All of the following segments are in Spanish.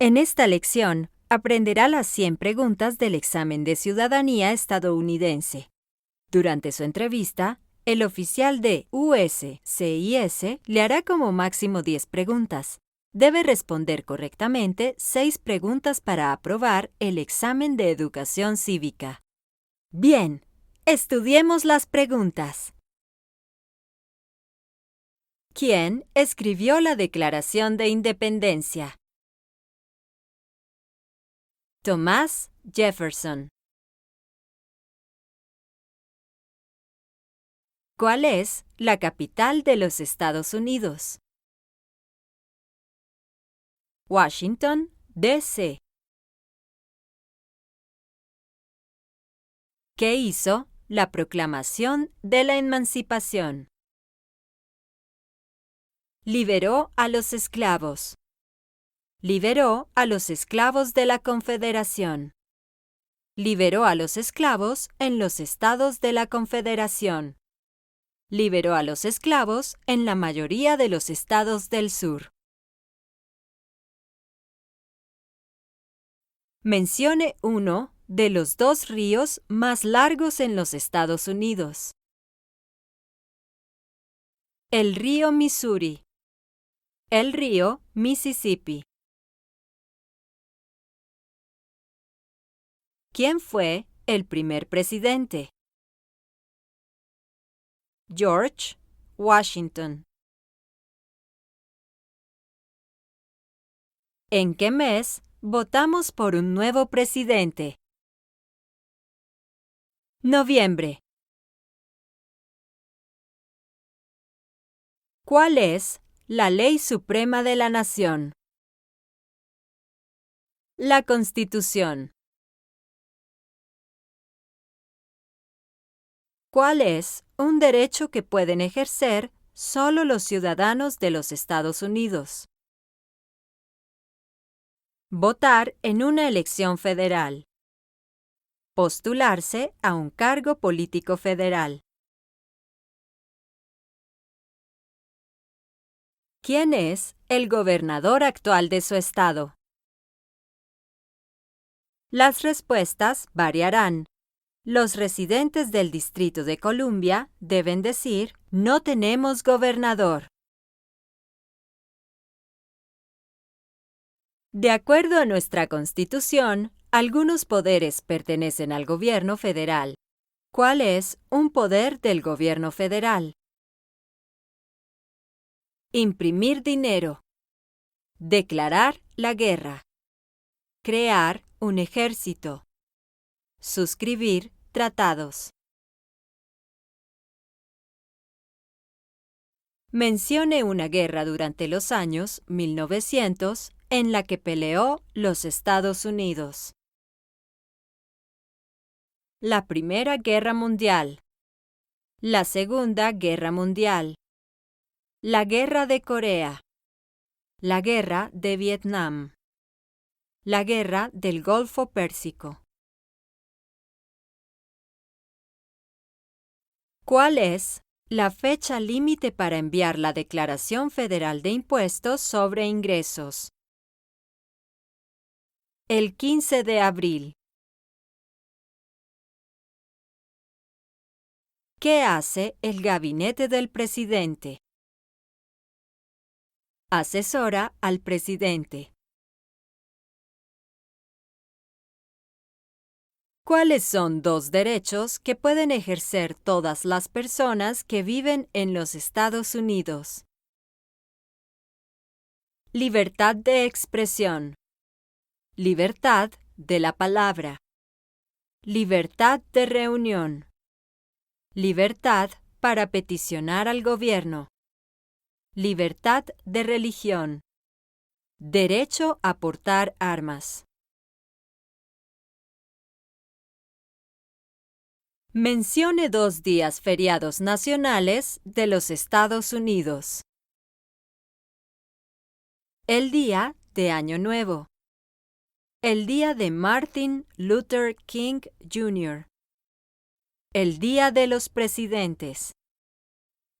En esta lección, aprenderá las 100 preguntas del examen de ciudadanía estadounidense. Durante su entrevista, el oficial de USCIS le hará como máximo 10 preguntas. Debe responder correctamente 6 preguntas para aprobar el examen de educación cívica. Bien, estudiemos las preguntas. ¿Quién escribió la Declaración de Independencia? Thomas Jefferson. ¿Cuál es la capital de los Estados Unidos? Washington, D.C. ¿Qué hizo la Proclamación de la Emancipación? Liberó a los esclavos. Liberó a los esclavos de la Confederación. Liberó a los esclavos en los estados de la Confederación. Liberó a los esclavos en la mayoría de los estados del sur. Mencione uno de los 2 ríos más largos en los Estados Unidos. El río Missouri. El río Mississippi. ¿Quién fue el primer presidente? George Washington. ¿En qué mes votamos por un nuevo presidente? Noviembre. ¿Cuál es la ley suprema de la nación? La Constitución. ¿Cuál es un derecho que pueden ejercer solo los ciudadanos de los Estados Unidos? Votar en una elección federal. Postularse a un cargo político federal. ¿Quién es el gobernador actual de su estado? Las respuestas variarán. Los residentes del Distrito de Columbia deben decir: no tenemos gobernador. De acuerdo a nuestra Constitución, algunos poderes pertenecen al gobierno federal. ¿Cuál es un poder del gobierno federal? Imprimir dinero. Declarar la guerra. Crear un ejército. Suscribir tratados. Mencione una guerra durante los años 1900 en la que peleó los Estados Unidos. La Primera Guerra Mundial. La Segunda Guerra Mundial. La Guerra de Corea. La Guerra de Vietnam. La Guerra del Golfo Pérsico. ¿Cuál es la fecha límite para enviar la Declaración Federal de Impuestos sobre Ingresos? El 15 de abril. ¿Qué hace el gabinete del presidente? Asesora al presidente. ¿Cuáles son 2 derechos que pueden ejercer todas las personas que viven en los Estados Unidos? Libertad de expresión. Libertad de la palabra. Libertad de reunión. Libertad para peticionar al gobierno. Libertad de religión. Derecho a portar armas. Mencione 2 días feriados nacionales de los Estados Unidos. El día de Año Nuevo. El día de Martin Luther King Jr. El día de los presidentes.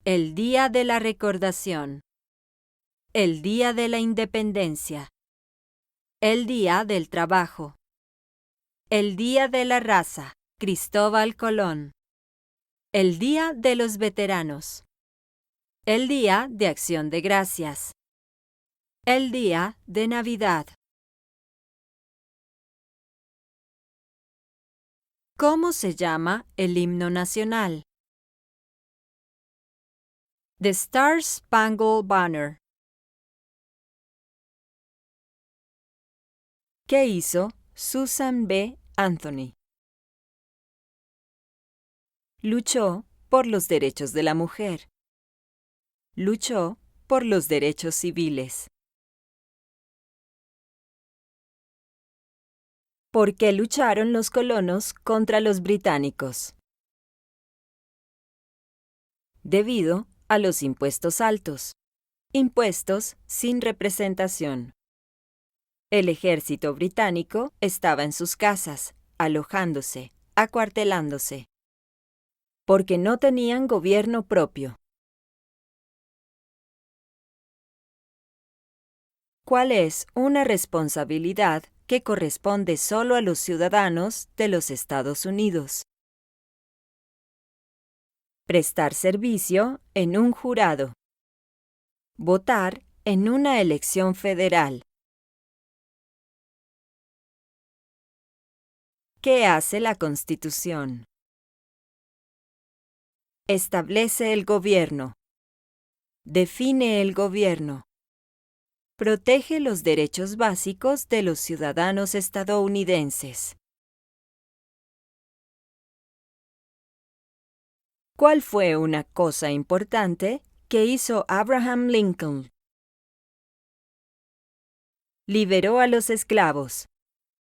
El día de la recordación. El día de la independencia. El Día del Trabajo. El Día de la Raza, Cristóbal Colón. El Día de los Veteranos. El Día de Acción de Gracias. El Día de Navidad. ¿Cómo se llama el himno nacional? The Star Spangled Banner. ¿Qué hizo Susan B. Anthony? Luchó por los derechos de la mujer. Luchó por los derechos civiles. ¿Por qué lucharon los colonos contra los británicos? Debido a los impuestos altos. Impuestos sin representación. El ejército británico estaba en sus casas, alojándose, acuartelándose, porque no tenían gobierno propio. ¿Cuál es una responsabilidad que corresponde solo a los ciudadanos de los Estados Unidos? Prestar servicio en un jurado. Votar en una elección federal. ¿Qué hace la Constitución? Establece el gobierno. Define el gobierno. Protege los derechos básicos de los ciudadanos estadounidenses. ¿Cuál fue una cosa importante que hizo Abraham Lincoln? Liberó a los esclavos.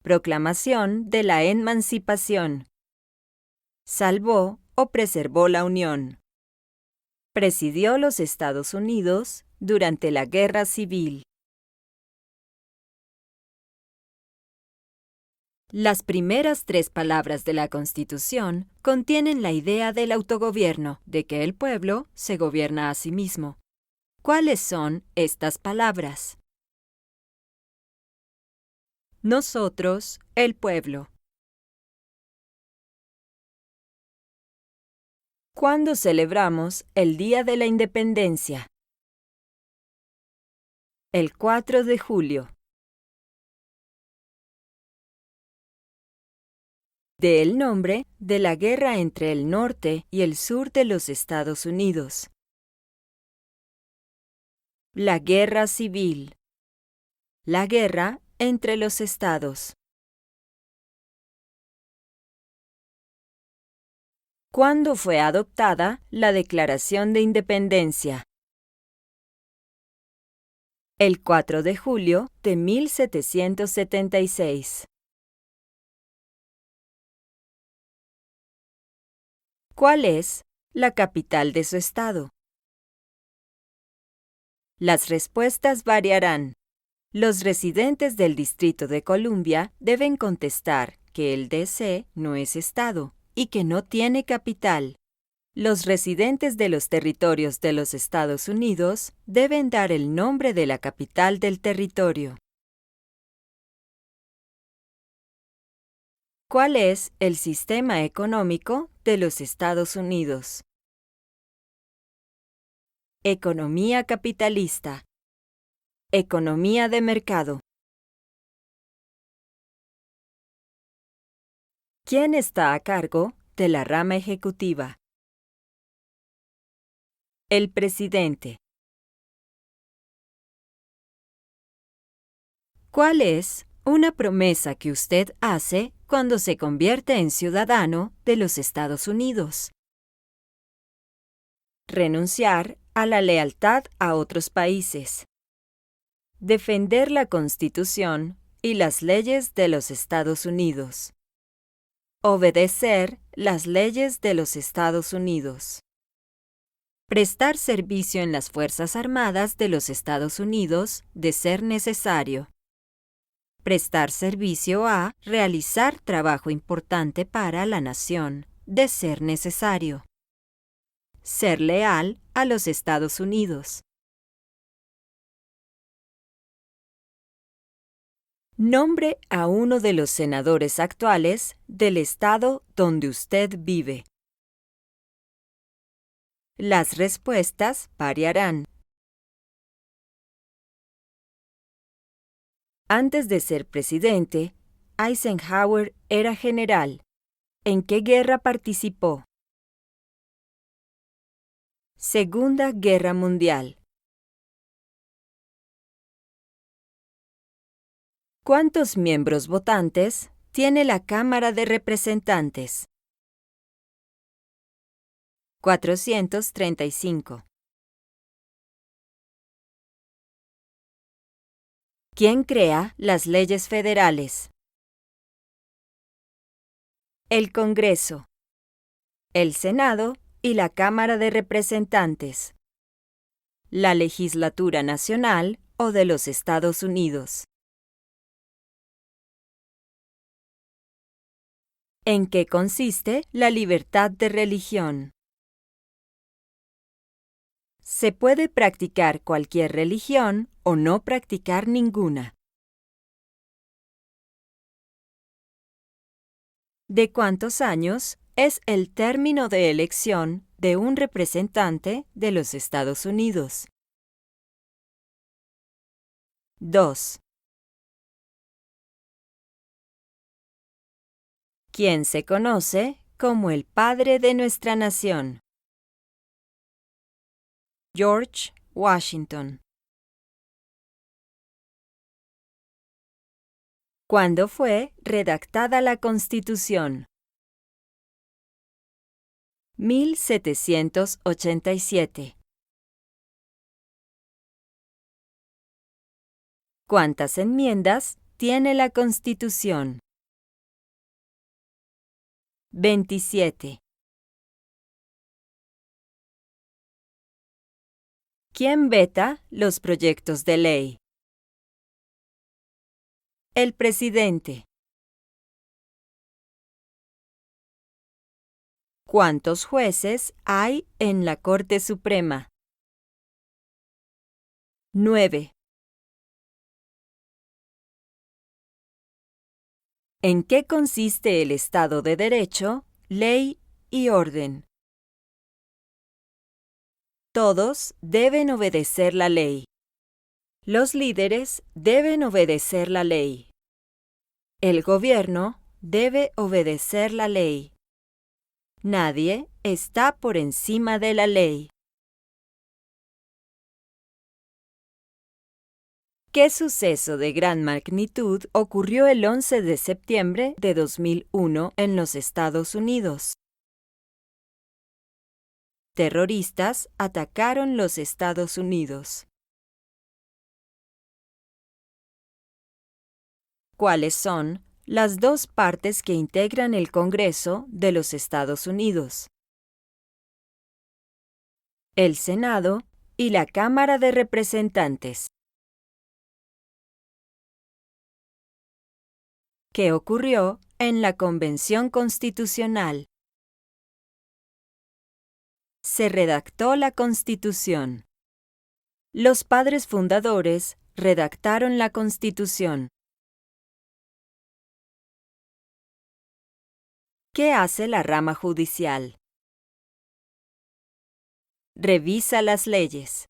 Proclamación de la emancipación. Salvó o preservó la Unión. Presidió los Estados Unidos durante la Guerra Civil. Las primeras 3 palabras de la Constitución contienen la idea del autogobierno, de que el pueblo se gobierna a sí mismo. ¿Cuáles son estas palabras? Nosotros, el pueblo. ¿Cuándo celebramos el Día de la Independencia? El 4 de julio. De el nombre de la guerra entre el norte y el sur de los Estados Unidos. La Guerra Civil. La guerra entre los estados. ¿Cuándo fue adoptada la Declaración de Independencia? El 4 de julio de 1776. ¿Cuál es la capital de su estado? Las respuestas variarán. Los residentes del Distrito de Columbia deben contestar que el D.C. no es estado y que no tiene capital. Los residentes de los territorios de los Estados Unidos deben dar el nombre de la capital del territorio. ¿Cuál es el sistema económico de los Estados Unidos? Economía capitalista. Economía de mercado. ¿Quién está a cargo de la rama ejecutiva? El presidente. ¿Cuál es una promesa que usted hace cuando se convierte en ciudadano de los Estados Unidos? Renunciar a la lealtad a otros países. Defender la Constitución y las leyes de los Estados Unidos. Obedecer las leyes de los Estados Unidos. Prestar servicio en las Fuerzas Armadas de los Estados Unidos de ser necesario. Prestar servicio a realizar trabajo importante para la nación de ser necesario. Ser leal a los Estados Unidos. Nombre a uno de los senadores actuales del estado donde usted vive. Las respuestas variarán. Antes de ser presidente, Eisenhower era general. ¿En qué guerra participó? Segunda Guerra Mundial. ¿Cuántos miembros votantes tiene la Cámara de Representantes? 435. ¿Quién crea las leyes federales? El Congreso, el Senado y la Cámara de Representantes. La legislatura nacional o de los Estados Unidos. ¿En qué consiste la libertad de religión? Se puede practicar cualquier religión o no practicar ninguna. ¿De cuántos años es el término de elección de un representante de los Estados Unidos? 2. ¿Quién se conoce como el padre de nuestra nación? George Washington. ¿Cuándo fue redactada la Constitución? 1787. ¿Cuántas enmiendas tiene la Constitución? 27. ¿Quién veta los proyectos de ley? El presidente. ¿Cuántos jueces hay en la Corte Suprema? 9. ¿En qué consiste el Estado de Derecho, ley y orden? Todos deben obedecer la ley. Los líderes deben obedecer la ley. El gobierno debe obedecer la ley. Nadie está por encima de la ley. ¿Qué suceso de gran magnitud ocurrió el 11 de septiembre de 2001 en los Estados Unidos? Terroristas atacaron los Estados Unidos. ¿Cuáles son las dos partes que integran el Congreso de los Estados Unidos? El Senado y la Cámara de Representantes. ¿Qué ocurrió en la Convención Constitucional? Se redactó la Constitución. Los padres fundadores redactaron la Constitución. ¿Qué hace la rama judicial? Revisa las leyes.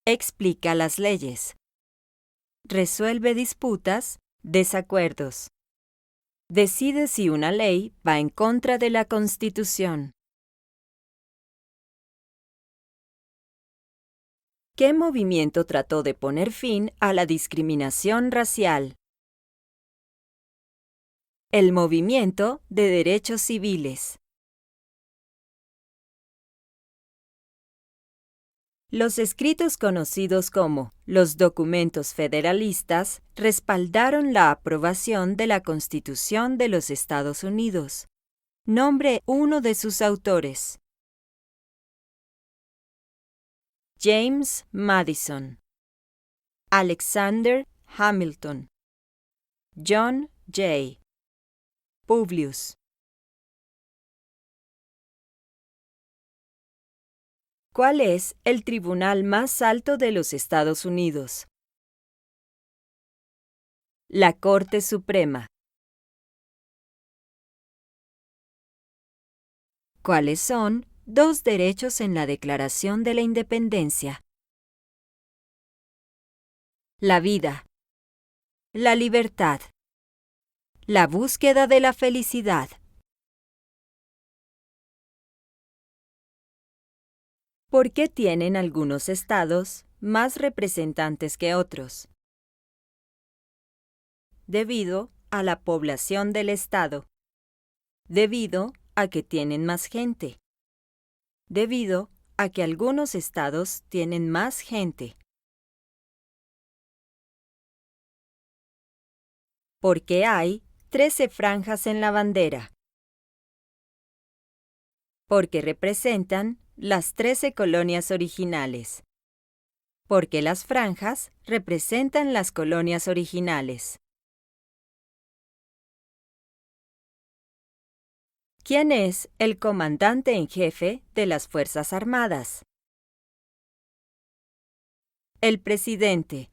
Explica las leyes. Resuelve disputas, desacuerdos. Decide si una ley va en contra de la Constitución. ¿Qué movimiento trató de poner fin a la discriminación racial? El Movimiento de Derechos Civiles. Los escritos conocidos como los documentos federalistas respaldaron la aprobación de la Constitución de los Estados Unidos. Nombre uno de sus autores. James Madison, Alexander Hamilton, John Jay, Publius. ¿Cuál es el tribunal más alto de los Estados Unidos? La Corte Suprema. ¿Cuáles son dos derechos en la Declaración de la Independencia? La vida, la libertad, la búsqueda de la felicidad. ¿Por qué tienen algunos estados más representantes que otros? Debido a la población del estado. Debido a que tienen más gente. Debido a que algunos estados tienen más gente. ¿Por qué hay 13 franjas en la bandera? Porque representan las 13 colonias originales. Porque las franjas representan las colonias originales. ¿Quién es el comandante en jefe de las Fuerzas Armadas? El presidente.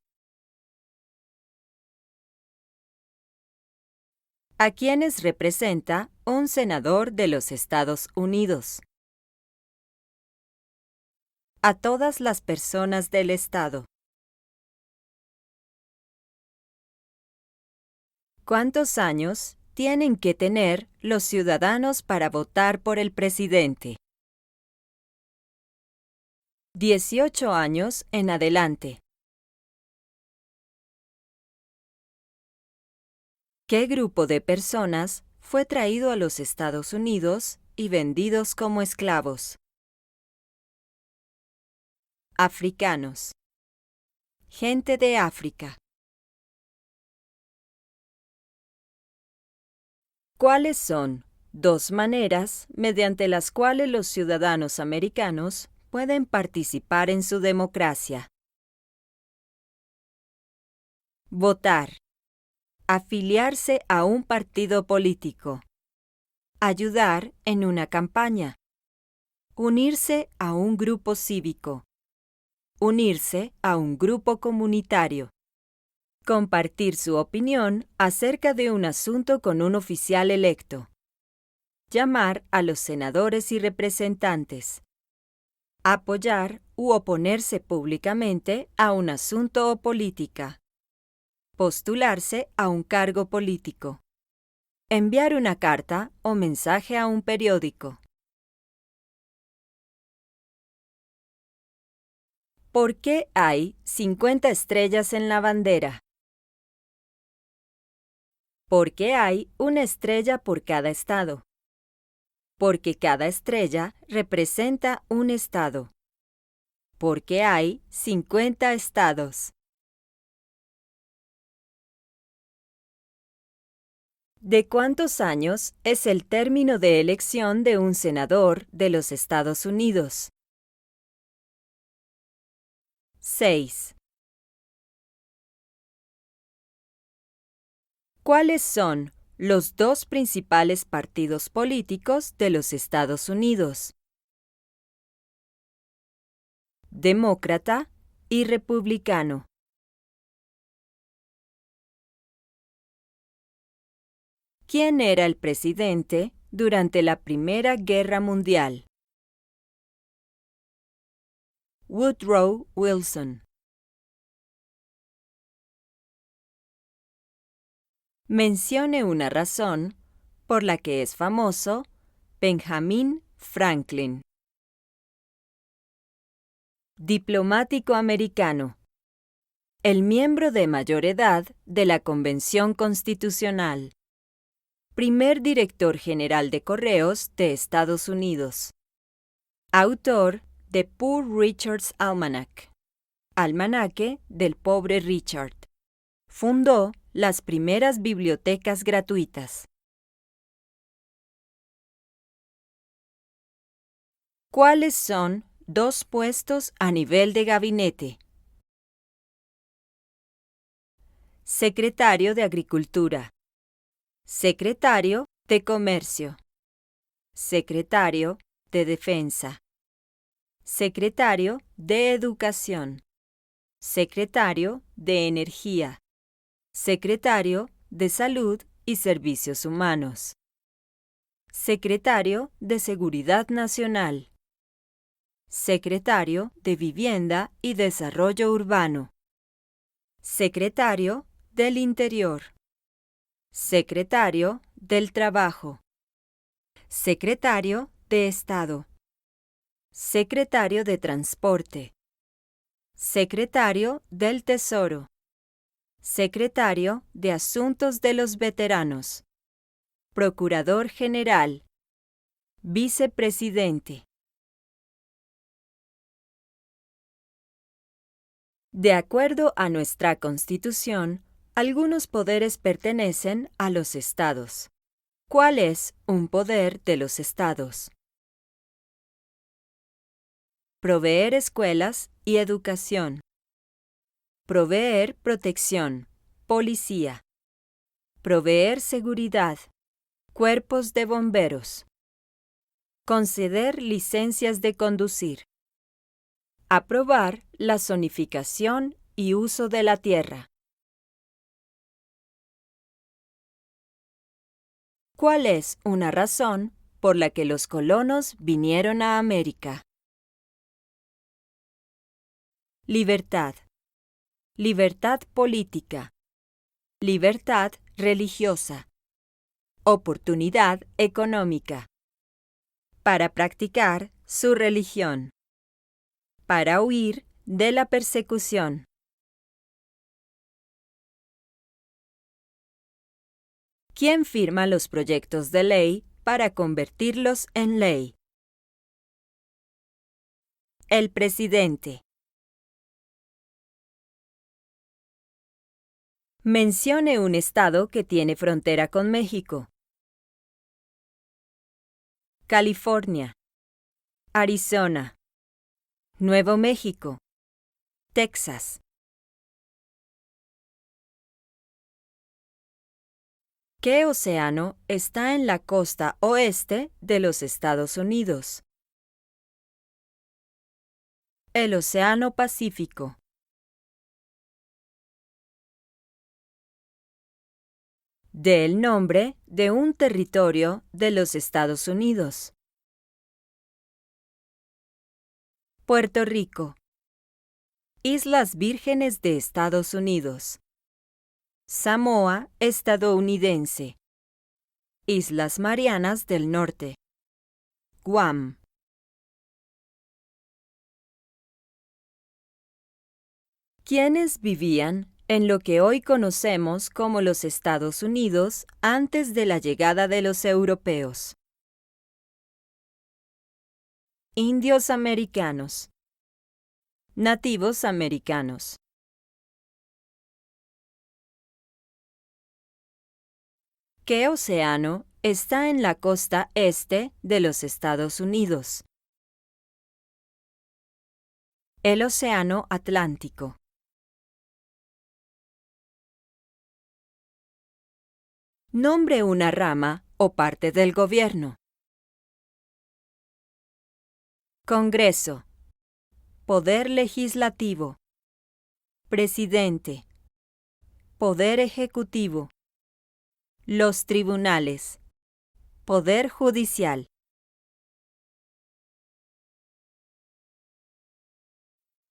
¿A quiénes representa un senador de los Estados Unidos? A todas las personas del Estado. ¿Cuántos años tienen que tener los ciudadanos para votar por el presidente? 18 años en adelante. ¿Qué grupo de personas fue traído a los Estados Unidos y vendidos como esclavos? Africanos. Gente de África. ¿Cuáles son dos maneras mediante las cuales los ciudadanos americanos pueden participar en su democracia? Votar. Afiliarse a un partido político. Ayudar en una campaña. Unirse a un grupo cívico. Unirse a un grupo comunitario. Compartir su opinión acerca de un asunto con un oficial electo. Llamar a los senadores y representantes. Apoyar u oponerse públicamente a un asunto o política. Postularse a un cargo político. Enviar una carta o mensaje a un periódico. ¿Por qué hay 50 estrellas en la bandera? Porque hay una estrella por cada estado. Porque cada estrella representa un estado. Porque hay 50 estados. ¿De cuántos años es el término de elección de un senador de los Estados Unidos? 6. ¿Cuáles son los dos principales partidos políticos de los Estados Unidos? Demócrata y republicano. ¿Quién era el presidente durante la Primera Guerra Mundial? Woodrow Wilson. Mencione una razón por la que es famoso Benjamin Franklin. Diplomático americano. El miembro de mayor edad de la Convención Constitucional. Primer director general de Correos de Estados Unidos. Autor de Poor Richard's Almanac. Almanaque del pobre Richard. Fundó las primeras bibliotecas gratuitas. ¿Cuáles son dos puestos a nivel de gabinete? Secretario de Agricultura. Secretario de Comercio. Secretario de Defensa. Secretario de Educación. Secretario de Energía. Secretario de Salud y Servicios Humanos. Secretario de Seguridad Nacional. Secretario de Vivienda y Desarrollo Urbano. Secretario del Interior. Secretario del Trabajo. Secretario de Estado. Secretario de Transporte. Secretario del Tesoro. Secretario de Asuntos de los Veteranos. Procurador General. Vicepresidente. De acuerdo a nuestra Constitución, algunos poderes pertenecen a los estados. ¿Cuál es un poder de los estados? Proveer escuelas y educación. Proveer protección, policía. Proveer seguridad, cuerpos de bomberos. Conceder licencias de conducir. Aprobar la zonificación y uso de la tierra. ¿Cuál es una razón por la que los colonos vinieron a América? Libertad. Libertad política. Libertad religiosa. Oportunidad económica. Para practicar su religión. Para huir de la persecución. ¿Quién firma los proyectos de ley para convertirlos en ley? El presidente. Mencione un estado que tiene frontera con México. California. Arizona. Nuevo México. Texas. ¿Qué océano está en la costa oeste de los Estados Unidos? El Océano Pacífico. Dé el nombre de un territorio de los Estados Unidos. Puerto Rico. Islas Vírgenes de Estados Unidos. Samoa estadounidense. Islas Marianas del Norte. Guam. ¿Quiénes vivían en lo que hoy conocemos como los Estados Unidos antes de la llegada de los europeos? Indios americanos. Nativos americanos. ¿Qué océano está en la costa este de los Estados Unidos? El Océano Atlántico. Nombre una rama o parte del gobierno. Congreso. Poder legislativo. Presidente. Poder ejecutivo. Los tribunales. Poder judicial.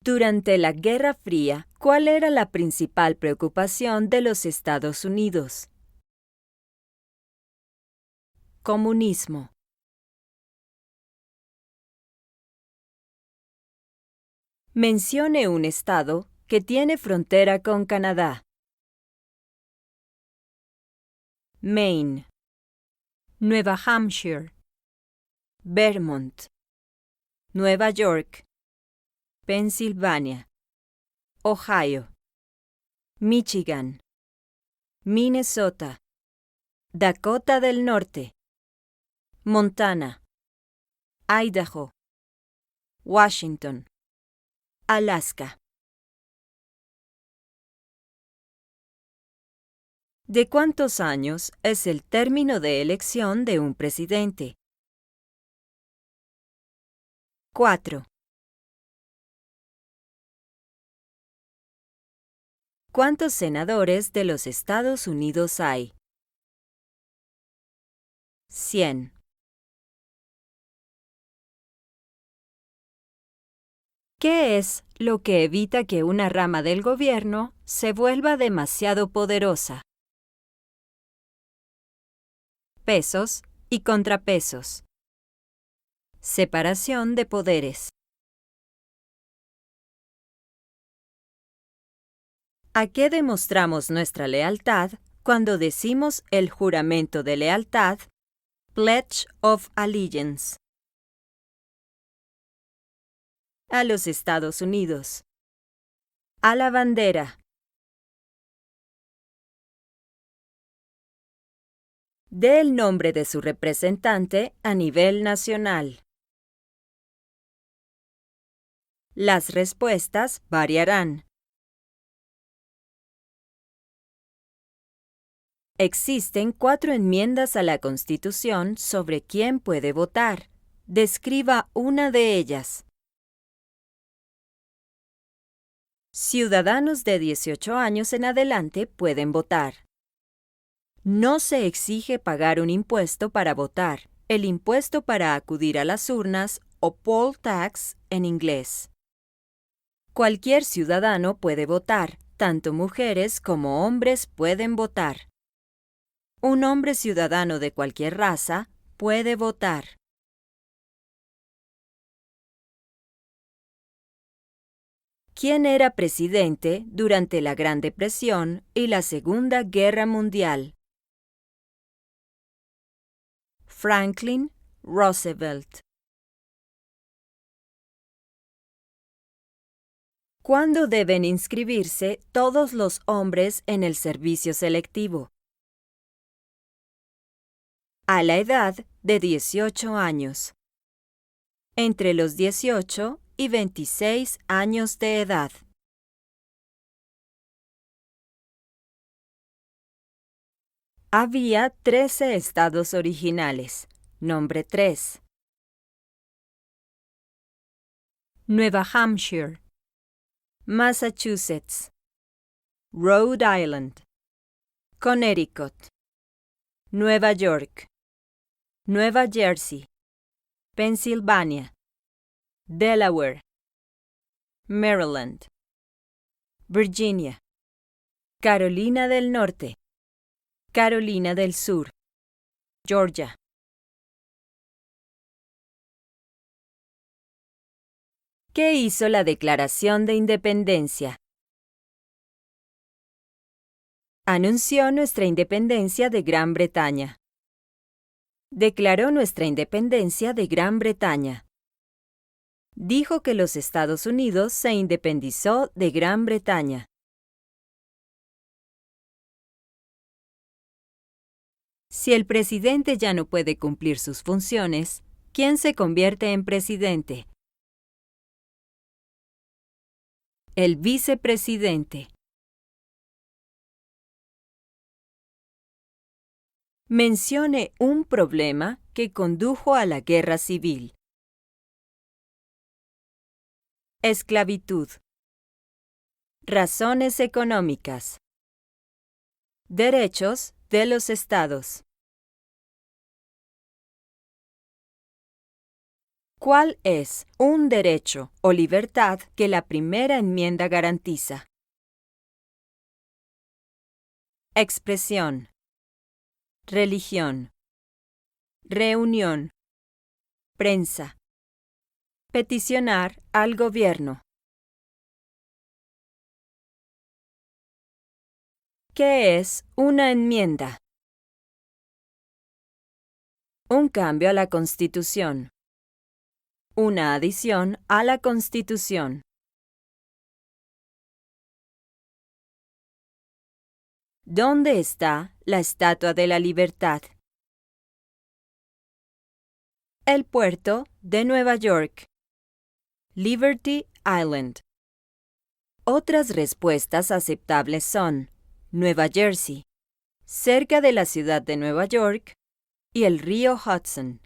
Durante la Guerra Fría, ¿cuál era la principal preocupación de los Estados Unidos? Comunismo. Mencione un estado que tiene frontera con Canadá. Maine. Nueva Hampshire. Vermont. Nueva York. Pensilvania. Ohio. Michigan. Minnesota. Dakota del Norte. Montana. Idaho. Washington. Alaska. ¿De cuántos años es el término de elección de un presidente? 4. ¿Cuántos senadores de los Estados Unidos hay? 100. ¿Qué es lo que evita que una rama del gobierno se vuelva demasiado poderosa? Pesos y contrapesos. Separación de poderes. ¿A qué demostramos nuestra lealtad cuando decimos el juramento de lealtad, Pledge of Allegiance? A los Estados Unidos. A la bandera. Dé el nombre de su representante a nivel nacional. Las respuestas variarán. Existen 4 enmiendas a la Constitución sobre quién puede votar. Describa una de ellas. Ciudadanos de 18 años en adelante pueden votar. No se exige pagar un impuesto para votar, el impuesto para acudir a las urnas o poll tax en inglés. Cualquier ciudadano puede votar, tanto mujeres como hombres pueden votar. Un hombre ciudadano de cualquier raza puede votar. ¿Quién era presidente durante la Gran Depresión y la Segunda Guerra Mundial? Franklin Roosevelt. ¿Cuándo deben inscribirse todos los hombres en el servicio selectivo? A la edad de 18 años. Entre los 18 y 26 años de edad. Había 13 estados originales. Nombre 3. Nueva Hampshire, Massachusetts, Rhode Island, Connecticut, Nueva York, Nueva Jersey, Pensilvania, Delaware, Maryland, Virginia, Carolina del Norte, Carolina del Sur, Georgia. ¿Qué hizo la Declaración de Independencia? Anunció nuestra independencia de Gran Bretaña. Declaró nuestra independencia de Gran Bretaña. Dijo que los Estados Unidos se independizó de Gran Bretaña. Si el presidente ya no puede cumplir sus funciones, ¿quién se convierte en presidente? El vicepresidente. Mencione un problema que condujo a la guerra civil. Esclavitud. Razones económicas. Derechos de los estados. ¿Cuál es un derecho o libertad que la primera enmienda garantiza? Expresión. Religión. Reunión. Prensa. Peticionar al gobierno. ¿Qué es una enmienda? Un cambio a la Constitución. Una adición a la Constitución. ¿Dónde está la Estatua de la Libertad? El puerto de Nueva York. Liberty Island. Otras respuestas aceptables son Nueva Jersey, cerca de la ciudad de Nueva York, y el río Hudson.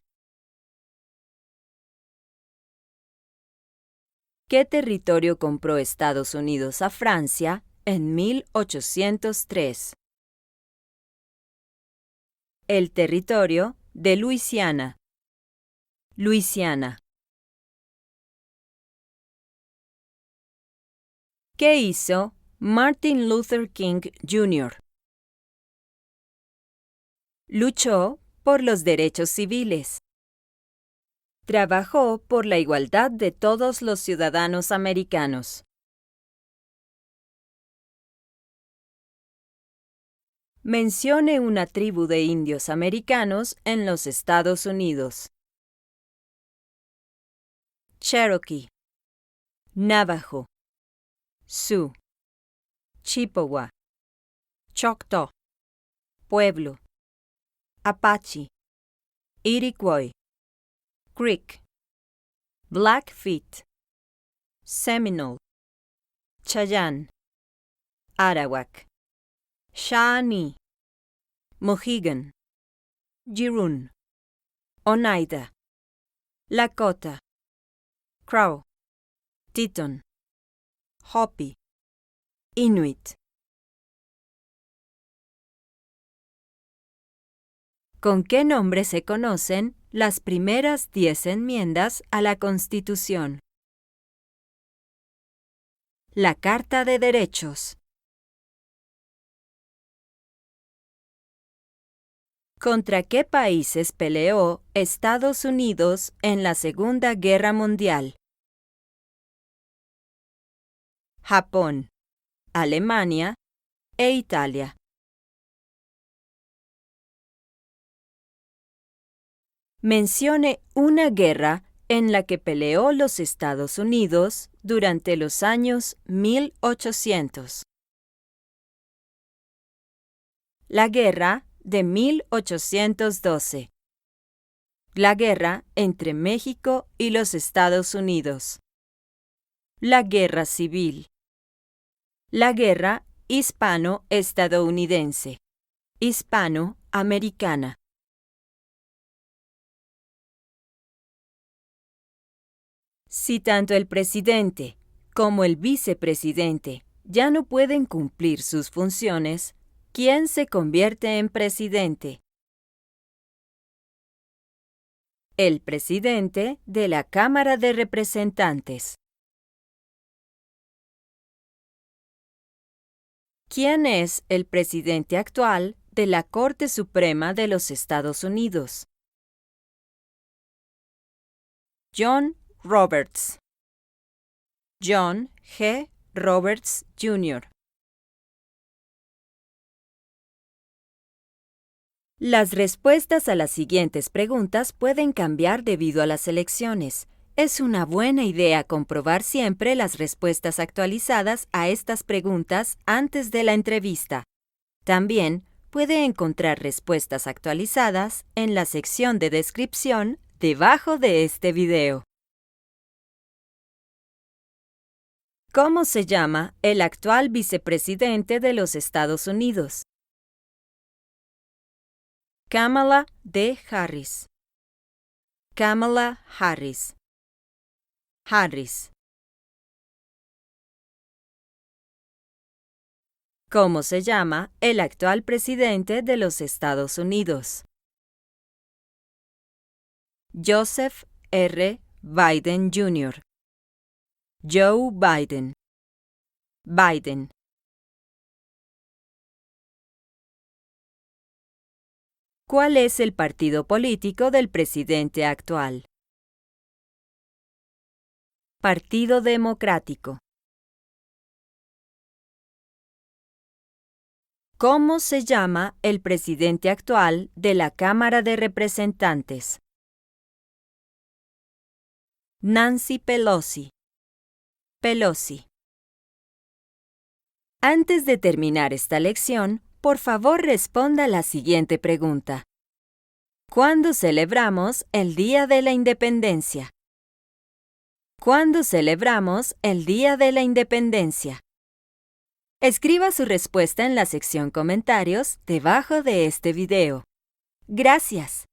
¿Qué territorio compró Estados Unidos a Francia en 1803. El territorio de Luisiana. Luisiana. ¿Qué hizo Martin Luther King Jr.? Luchó por los derechos civiles. Trabajó por la igualdad de todos los ciudadanos americanos. Mencione una tribu de indios americanos en los Estados Unidos. Cherokee, Navajo, Sioux, Chippewa, Choctaw, Pueblo, Apache, Iroquois, Creek, Blackfeet, Seminole, Cheyenne, Arawak, Shawnee, Mohegan, Giroon, Oneida, Lakota, Crow, Teton, Hopi, Inuit. ¿Con qué nombre se conocen las primeras 10 enmiendas a la Constitución? La Carta de Derechos. ¿Contra qué países peleó Estados Unidos en la Segunda Guerra Mundial? Japón, Alemania e Italia. Mencione una guerra en la que peleó los Estados Unidos durante los años 1800. La Guerra de 1812. La guerra entre México y los Estados Unidos. La Guerra Civil. La Guerra Hispano-Estadounidense. Hispano-Americana. Si tanto el presidente como el vicepresidente ya no pueden cumplir sus funciones, ¿quién se convierte en presidente? El presidente de la Cámara de Representantes. ¿Quién es el presidente actual de la Corte Suprema de los Estados Unidos? John Roberts. John G. Roberts, Jr. Las respuestas a las siguientes preguntas pueden cambiar debido a las elecciones. Es una buena idea comprobar siempre las respuestas actualizadas a estas preguntas antes de la entrevista. También puede encontrar respuestas actualizadas en la sección de descripción debajo de este video. ¿Cómo se llama el actual vicepresidente de los Estados Unidos? Kamala D. Harris. Kamala Harris. Harris. ¿Cómo se llama el actual presidente de los Estados Unidos? Joseph R. Biden, Jr. Joe Biden. Biden. ¿Cuál es el partido político del presidente actual? Partido Democrático. ¿Cómo se llama el presidente actual de la Cámara de Representantes? Nancy Pelosi. Pelosi. Antes de terminar esta lección, por favor responda la siguiente pregunta. ¿Cuándo celebramos el Día de la Independencia? ¿Cuándo celebramos el Día de la Independencia? Escriba su respuesta en la sección comentarios debajo de este video. Gracias.